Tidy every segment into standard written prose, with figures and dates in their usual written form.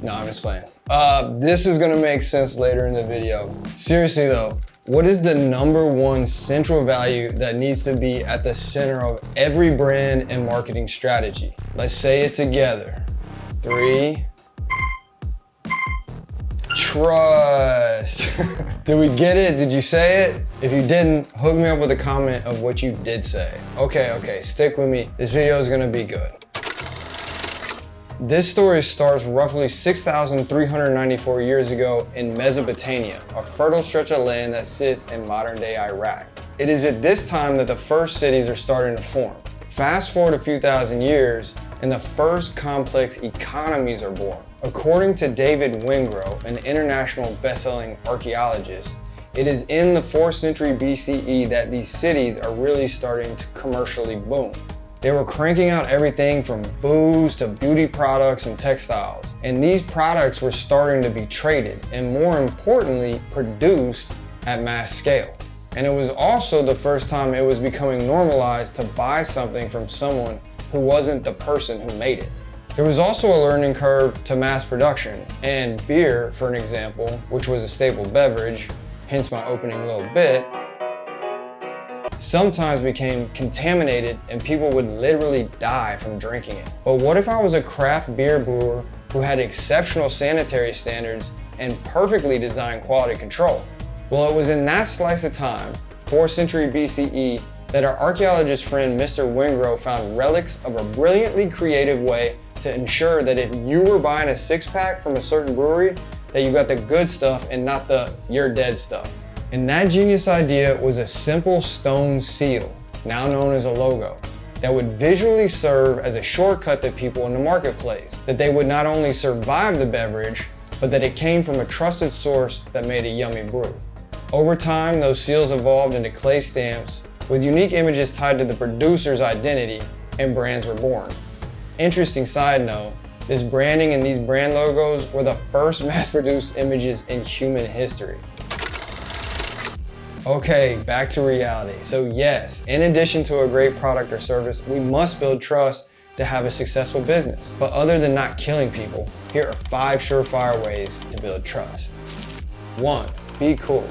No, I'm just playing. This is gonna make sense later in the video. Seriously though, what is the #1 central value that needs to be at the center of every brand and marketing strategy? Let's say it together. 3. Trust. Did we get it? Did you say it? If you didn't, hook me up with a comment of what you did say. Okay, stick with me. This video is gonna be good. This story starts roughly 6,394 years ago in Mesopotamia, a fertile stretch of land that sits in modern-day Iraq. It is at this time that the first cities are starting to form. Fast forward a few thousand years, and the first complex economies are born. According to David Wingrove, an international best-selling archaeologist, it is in the 4th century BCE that these cities are really starting to commercially boom. They were cranking out everything from booze to beauty products and textiles. And these products were starting to be traded and, more importantly, produced at mass scale. And it was also the first time it was becoming normalized to buy something from someone who wasn't the person who made it. There was also a learning curve to mass production, and beer, for an example, which was a staple beverage, hence my opening little bit, sometimes became contaminated and people would literally die from drinking it. But what if I was a craft beer brewer who had exceptional sanitary standards and perfectly designed quality control? Well, it was in that slice of time, 4th century BCE, that our archaeologist friend Mr. Wingrove found relics of a brilliantly creative way to ensure that if you were buying a 6-pack from a certain brewery, that you got the good stuff and not the you're dead stuff. And that genius idea was a simple stone seal, now known as a logo, that would visually serve as a shortcut to people in the marketplace, that they would not only survive the beverage, but that it came from a trusted source that made a yummy brew. Over time, those seals evolved into clay stamps with unique images tied to the producer's identity, and brands were born. Interesting side note, this branding and these brand logos were the first mass-produced images in human history. Okay, back to reality. So yes, in addition to a great product or service, we must build trust to have a successful business. But other than not killing people, here are 5 surefire ways to build trust. 1, be cool.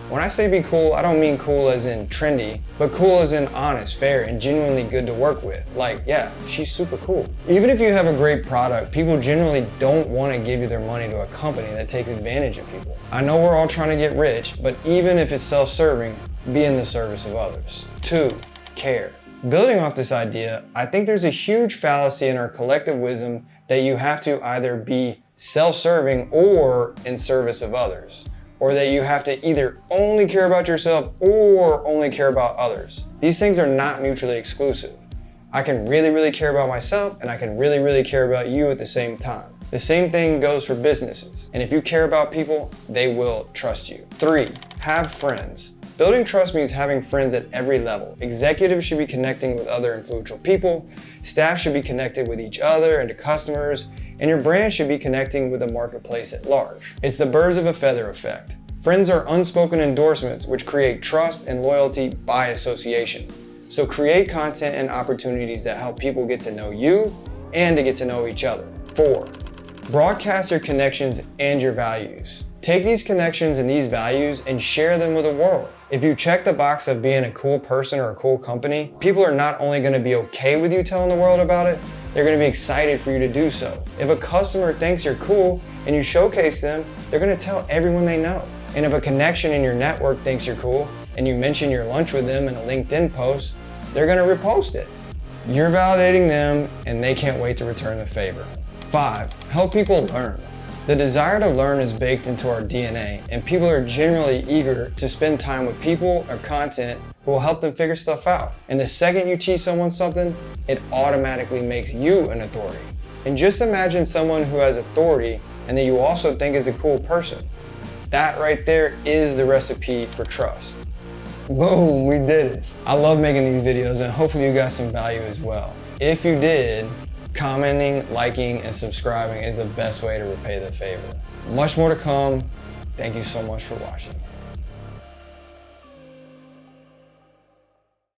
When I say be cool, I don't mean cool as in trendy, but cool as in honest, fair, and genuinely good to work with. Like, yeah, she's super cool. Even if you have a great product, people generally don't want to give you their money to a company that takes advantage of people. I know we're all trying to get rich, but even if it's self-serving, be in the service of others. 2, care. Building off this idea, I think there's a huge fallacy in our collective wisdom that you have to either be self-serving or in service of others, or that you have to either only care about yourself or only care about others. These things are not mutually exclusive. I can really care about myself, and I can really care about you at the same time. The same thing goes for businesses. And if you care about people, they will trust you. 3, have friends. Building trust means having friends at every level. Executives should be connecting with other influential people, staff should be connected with each other and to customers, and your brand should be connecting with the marketplace at large. It's the birds of a feather effect. Friends are unspoken endorsements which create trust and loyalty by association. So create content and opportunities that help people get to know you and to get to know each other. 4, broadcast your connections and your values. Take these connections and these values and share them with the world. If you check the box of being a cool person or a cool company, people are not only going to be okay with you telling the world about it, they're going to be excited for you to do so. If a customer thinks you're cool and you showcase them, they're going to tell everyone they know. And if a connection in your network thinks you're cool and you mention your lunch with them in a LinkedIn post, they're going to repost it. You're validating them and they can't wait to return the favor. 5, help people learn. The desire to learn is baked into our DNA, and people are generally eager to spend time with people or content who will help them figure stuff out. And the second you teach someone something, it automatically makes you an authority. And just imagine someone who has authority and that you also think is a cool person. That right there is the recipe for trust. Boom, we did it. I love making these videos and hopefully you got some value as well. If you did, commenting, liking, and subscribing is the best way to repay the favor. Much more to come. Thank you so much for watching.